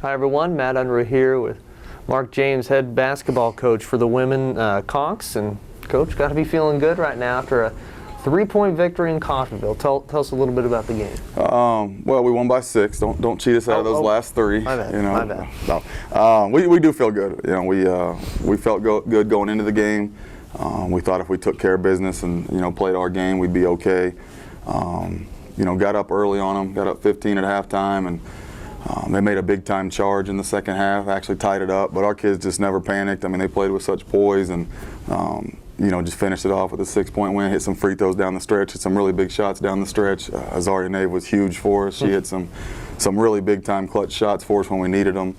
Hi everyone, Matt Unruh here with Mark James, head basketball coach for the women Conchs. And Coach, got to be feeling good right now after a 3-point victory in Coffeyville. Tell us a little bit about the game. Well, we won by 6. Don't cheat us out of those last 3. My bad. You know, My bad. No. We do feel good. You know, we felt good going into the game. We thought if we took care of business and played our game, we'd be okay. Got up early on them, got up 15 at halftime, and they made a big-time charge in the second half, actually tied it up, but our kids just never panicked. I mean, they played with such poise and, just finished it off with a 6-point win, hit some free throws down the stretch, hit some really big shots down the stretch. Azaria Nave was huge for us. She hit some really big-time clutch shots for us when we needed them.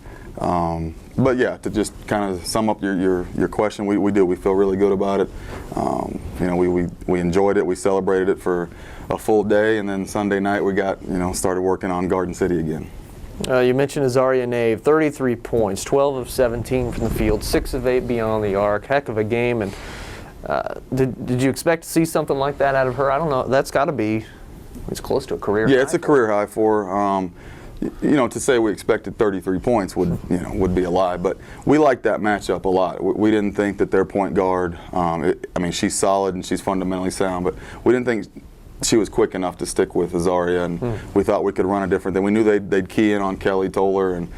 But yeah, to just kind of sum up your question, we do. We feel really good about it. We enjoyed it. We celebrated it for a full day, and then Sunday night we got, started working on Garden City again. You mentioned Azaria Nave, 33 points, 12 of 17 from the field, 6 of 8 beyond the arc. Heck of a game. And did you expect to see something like that out of her? I don't know. That's got to be, it's close to a career high. Yeah, it's a career high for her. To say we expected 33 points would be a lie, but we liked that matchup a lot. We didn't think that their point guard, she's solid and she's fundamentally sound, but we didn't think she was quick enough to stick with Azaria, and we thought we could run a different thing. We knew they'd key in on Kelly Toller, and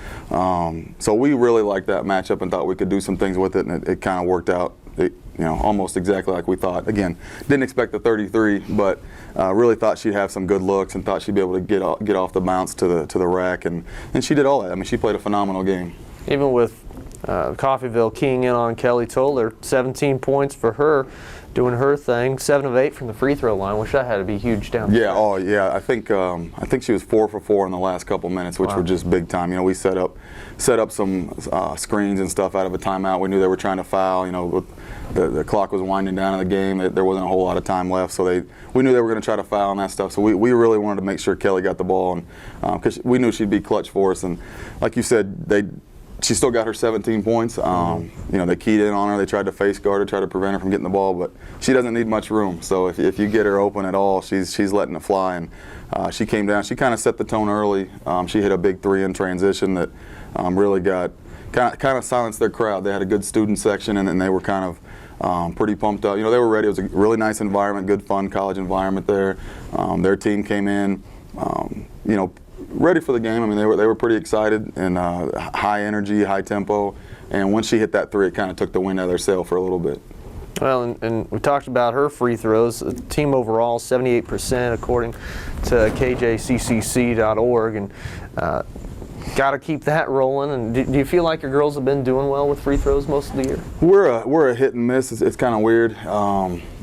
so we really liked that matchup and thought we could do some things with it, and it kind of worked out. Almost exactly like we thought. Again, didn't expect the 33, but really thought she'd have some good looks and thought she'd be able to get off the bounce to the rack, and she did all that. I mean, she played a phenomenal game. Even with Coffeyville keying in on Kelly Toller, 17 points for her, doing her thing, 7 of 8 from the free throw line, which that had to be huge down there. Yeah, oh yeah. I think she was 4 for 4 in the last couple minutes, which were just big time. We set up some screens and stuff out of a timeout. We knew they were trying to foul. The clock was winding down in the game. There wasn't a whole lot of time left, so we knew they were going to try to foul and that stuff. So we really wanted to make sure Kelly got the ball, and because we knew she'd be clutch for us. And like you said, she still got her 17 points. They keyed in on her. They tried to face guard her, tried to prevent her from getting the ball, but she doesn't need much room. So if you get her open at all, she's letting it fly. And she came down. She kind of set the tone early. She hit a big 3 in transition that really got kind of silenced their crowd. They had a good student section, and they were kind of pretty pumped up. They were ready. It was a really nice environment, good fun college environment there. Their team came in, ready for the game. I mean, they were pretty excited and high energy, high tempo. And once she hit that 3, it kind of took the wind out of their sail for a little bit. Well, and we talked about her free throws. The team overall, 78% according to KJCCC.org, and got to keep that rolling. And do you feel like your girls have been doing well with free throws most of the year? We're a hit and miss. It's kind of weird.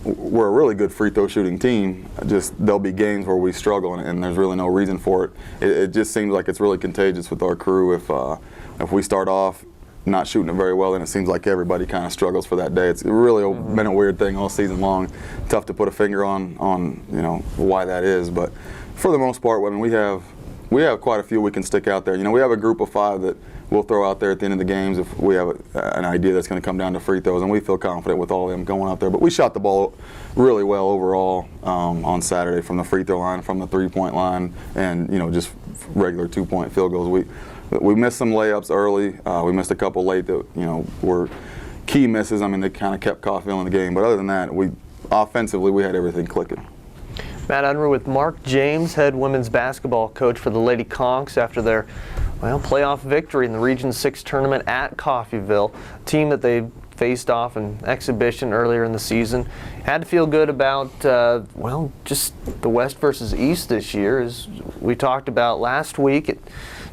We're a really good free throw shooting team. Just there'll be games where we struggle, and there's really no reason for it. It just seems like it's really contagious with our crew. If we start off not shooting it very well, then it seems like everybody kind of struggles for that day. It's really been a weird thing all season long. Tough to put a finger on why that is, but for the most part, we have quite a few we can stick out there. We have a group of 5 that we'll throw out there at the end of the games if we have an idea that's going to come down to free throws, and we feel confident with all of them going out there. But we shot the ball really well overall on Saturday from the free throw line, from the 3-point line, and just regular 2-point field goals. We missed some layups early. We missed a couple late that were key misses. I mean, they kind of kept Coffeyville in the game. But other than that, offensively we had everything clicking. Matt Unruh with Mark James, head women's basketball coach for the Lady Conchs after their playoff victory in the Region 6 tournament at Coffeyville, a team that they faced off in exhibition earlier in the season. Had to feel good about, just the West versus East this year. As we talked about last week, it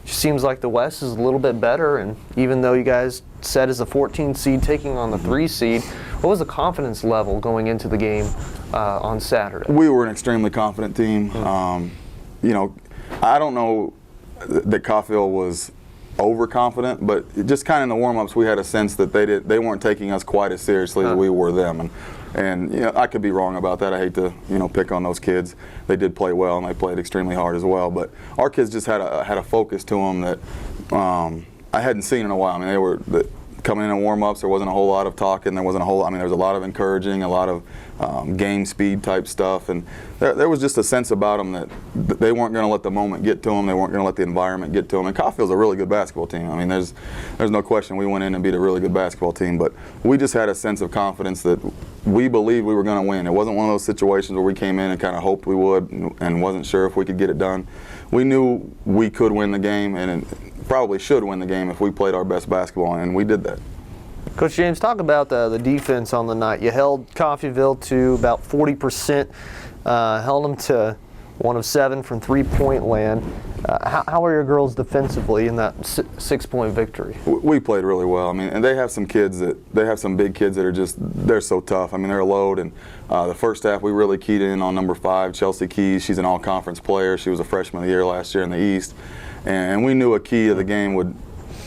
just seems like the West is a little bit better, and even though you guys set as a 14 seed taking on the 3 seed, what was the confidence level going into the game on Saturday? We were an extremely confident team. I don't know that Coffeyville was overconfident, but just kind of in the warm-ups we had a sense that they weren't taking us quite as seriously as we were them, and I could be wrong about that. I hate to pick on those kids. They did play well and they played extremely hard as well, but our kids just had a focus to them that I hadn't seen in a while. I mean, coming in and warm-ups, there wasn't a whole lot of talking. There wasn't a whole. I mean, there was a lot of encouraging, a lot of game speed type stuff, and there was just a sense about them that they weren't going to let the moment get to them. They weren't going to let the environment get to them. And Coffeyville's a really good basketball team. I mean, there's no question we went in and beat a really good basketball team, but we just had a sense of confidence that we believed we were going to win. It wasn't one of those situations where we came in and kind of hoped we would and wasn't sure if we could get it done. We knew we could win the game and probably should win the game if we played our best basketball, and we did that. Coach James, talk about the defense on the night. You held Coffeyville to about 40%, held them to 1 of 7 from three-point land. How are your girls defensively in that 6-point victory? We played really well. I mean, and they have some kids they have some big kids that are they're so tough. I mean, they're a load. And the first half, we really keyed in on number 5, Chelsea Keys. She's an all-conference player. She was a freshman of the year last year in the East. And we knew a key of the game would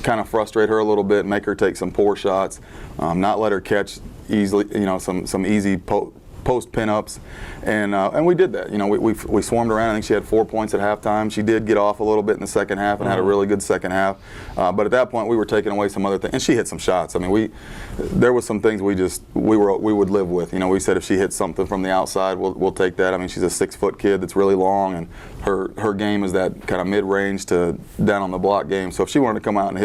kind of frustrate her a little bit, make her take some poor shots, not let her catch easily, some easy post pinups, and we did that. We swarmed around. I think she had 4 points at halftime. She did get off a little bit in the second half and had a really good second half. But at that point, we were taking away some other things, and she hit some shots. I mean, there was some things we would live with. We said if she hits something from the outside, we'll take that. I mean, she's a 6-foot kid that's really long, and her game is that kind of mid-range to down on the block game. So if she wanted to come out and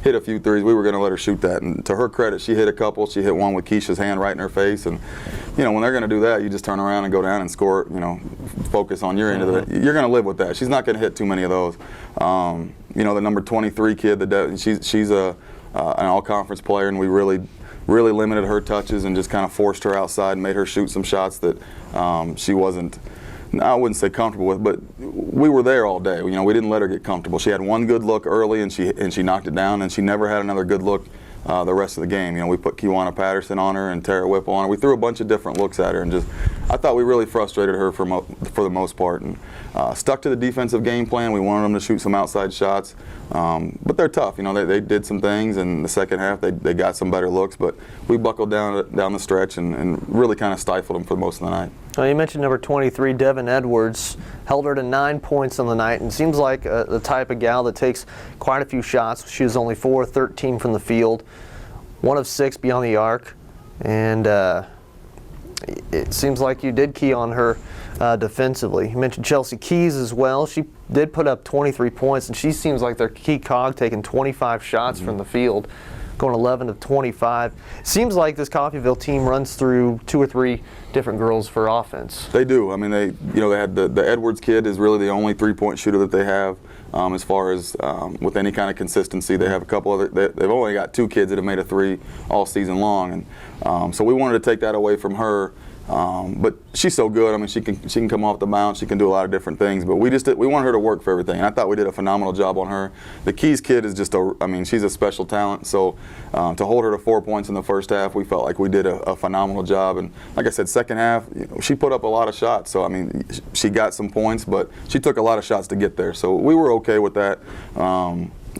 hit a few threes, we were going to let her shoot that. And to her credit, she hit a couple. She hit one with Keisha's hand right in her face, and when they're going to do that, you just turn around and go down and score, focus on your end of it. You're going to live with that. She's not going to hit too many of those. The number 23 kid, she's an all-conference player, and we really limited her touches and just kind of forced her outside and made her shoot some shots that she wasn't, I wouldn't say comfortable with, but we were there all day. We didn't let her get comfortable. She had one good look early, and she knocked it down, and she never had another good look the rest of the game. We put Kiwana Patterson on her and Tara Whipple on her. We threw a bunch of different looks at her, and I thought we really frustrated her for the most part, and stuck to the defensive game plan. We wanted them to shoot some outside shots, but they're tough. They did some things in the second half. They got some better looks, but we buckled down the stretch and really kind of stifled them for most of the night. Well, you mentioned number 23, Devin Edwards, held her to 9 points on the night, and seems like the type of gal that takes quite a few shots. She was only 4 of 13 from the field, 1 of 6 beyond the arc, and it seems like you did key on her defensively. You mentioned Chelsea Keys as well. She did put up 23 points, and she seems like their key cog, taking 25 shots from the field, going 11 of 25. Seems like this Coffeyville team runs through 2 or 3 different girls for offense. They do. I mean, they had the Edwards kid is really the only 3-point shooter that they have. As far as with any kind of consistency, they have a couple other. They've only got 2 kids that have made a 3 all season long, and so we wanted to take that away from her. But she's so good. I mean, she can come off the bounce. She can do a lot of different things. But we want her to work for everything. And I thought we did a phenomenal job on her. The Keys kid is she's a special talent. So to hold her to 4 points in the first half, we felt like we did a phenomenal job. And like I said, second half, she put up a lot of shots. So I mean, she got some points, but she took a lot of shots to get there. So we were okay with that.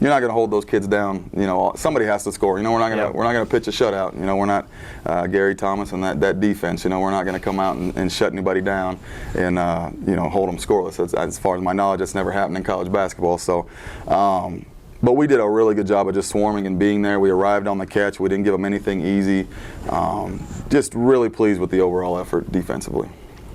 You're not going to hold those kids down. Somebody has to score. We're not going to pitch a shutout. We're not Gary Thomas and that defense. We're not going to come out and shut anybody down and hold them scoreless. As far as my knowledge, that's never happened in college basketball. So, but we did a really good job of just swarming and being there. We arrived on the catch. We didn't give them anything easy. Just really pleased with the overall effort defensively.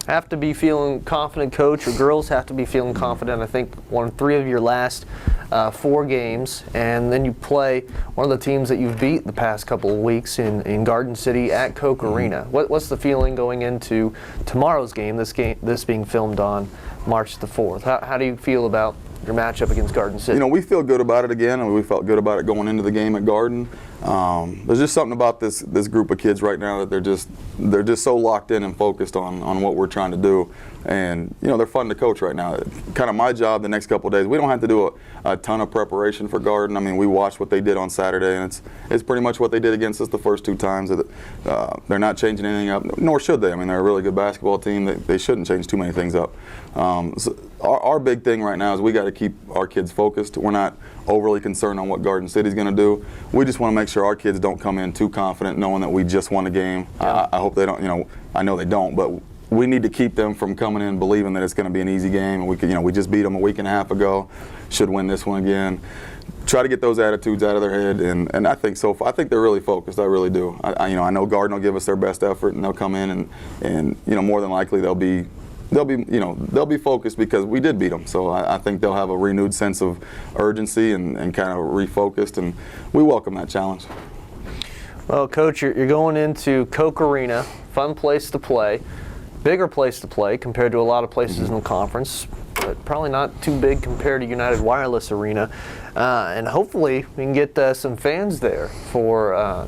Have to be feeling confident, Coach. Your girls have to be feeling confident. I think won 3 of your last 4 games, and then you play one of the teams that you've beat the past couple of weeks in Garden City at Koch Arena. What's the feeling going into tomorrow's game? This being filmed on March the 4th. How do you feel about your matchup against Garden City? We feel good about it again, and we felt good about it going into the game at Garden. There's just something about this group of kids right now that they're just so locked in and focused on what we're trying to do, and they're fun to coach right now. Kind of my job the next couple of days. We don't have to do a ton of preparation for Garden. I mean, we watched what they did on Saturday, and it's pretty much what they did against us the first 2 times. They're not changing anything up, nor should they. I mean, they're a really good basketball team. They shouldn't change too many things up. So our big thing right now is we got to keep our kids focused. We're not overly concerned on what Garden City's going to do. We just want to make sure our kids don't come in too confident, knowing that we just won a game. Yeah. I hope they don't. I know they don't, but we need to keep them from coming in believing that it's going to be an easy game. And we just beat them a week and a half ago. Should win this one again. try to get those attitudes out of their head, and I think so far, I think they're really focused. I really do. I know Garden will give us their best effort, and they'll come in and more than likely they'll be focused because we did beat them. So I think they'll have a renewed sense of urgency and kind of refocused, and we welcome that challenge. Well, Coach, you're going into Koch Arena, fun place to play, bigger place to play compared to a lot of places in the conference, but probably not too big compared to United Wireless Arena. And hopefully we can get some fans there for, I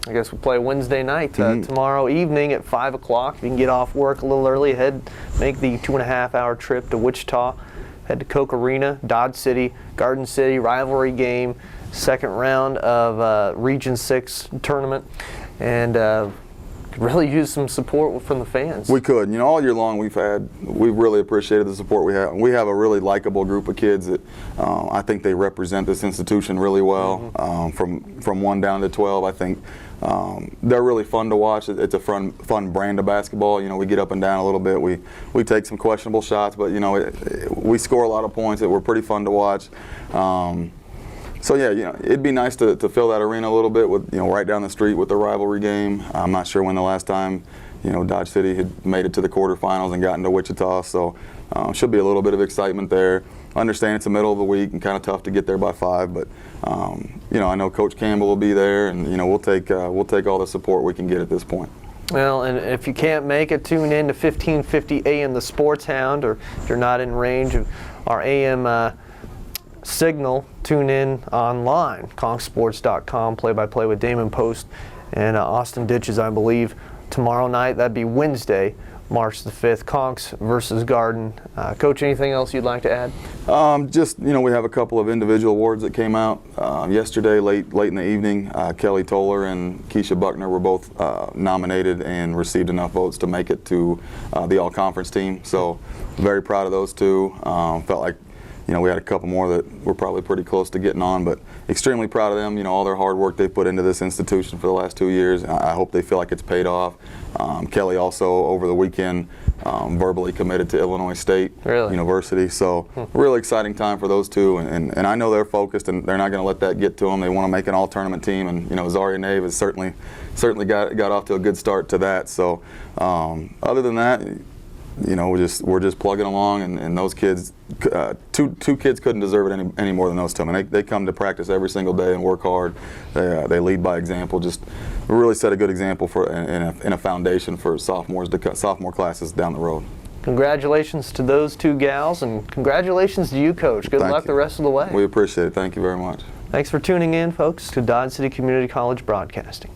guess we'll play Wednesday night, tomorrow evening at 5 o'clock. You can get off work a little early, make the 2.5-hour trip to Wichita, head to Koch Arena, Dodge City, Garden City, rivalry game, second round of Region 6 tournament, and could really use some support from the fans. We could. All year long we've really appreciated the support we have. We have a really likable group of kids that I think they represent this institution really well. From 1 down to 12, I think they're really fun to watch. It's a fun brand of basketball. We get up and down a little bit. We take some questionable shots, but we score a lot of points that were pretty fun to watch. So yeah, it'd be nice to fill that arena a little bit with, right down the street with the rivalry game. I'm not sure when the last time, Dodge City had made it to the quarterfinals and gotten to Wichita. So should be a little bit of excitement there. I understand it's the middle of the week and kind of tough to get there by 5, but I know Coach Campbell will be there, and we'll take all the support we can get at this point. Well, and if you can't make it, tune in to 1550 AM The Sports Hound, or if you're not in range of our AM signal, tune in online, conchsports.com, play-by-play with Damon Post and Austin Ditches, I believe, tomorrow night. That'd be Wednesday, March the 5th, Conchs versus Garden. Coach, anything else you'd like to add? We have a couple of individual awards that came out yesterday, late in the evening. Kelly Toller and Keisha Buckner were both nominated and received enough votes to make it to the all-conference team. So very proud of those two. Felt like we had a couple more that were probably pretty close to getting on, but extremely proud of them. All their hard work they put into this institution for the last 2 years. I hope they feel like it's paid off. Kelly also, over the weekend, verbally committed to Illinois State University. So really exciting time for those two, and I know they're focused, and they're not going to let that get to them. They want to make an all-tournament team, and Zaria Nave has certainly got off to a good start to that. So other than that, we're just plugging along, and those kids, two kids couldn't deserve it any more than those two. I mean, they come to practice every single day and work hard. They lead by example. Just really set a good example in a foundation for sophomore classes down the road. Congratulations to those two gals, and congratulations to you, Coach. Good luck the rest of the way. We appreciate it. Thank you very much. Thanks for tuning in, folks, to Dodge City Community College Broadcasting.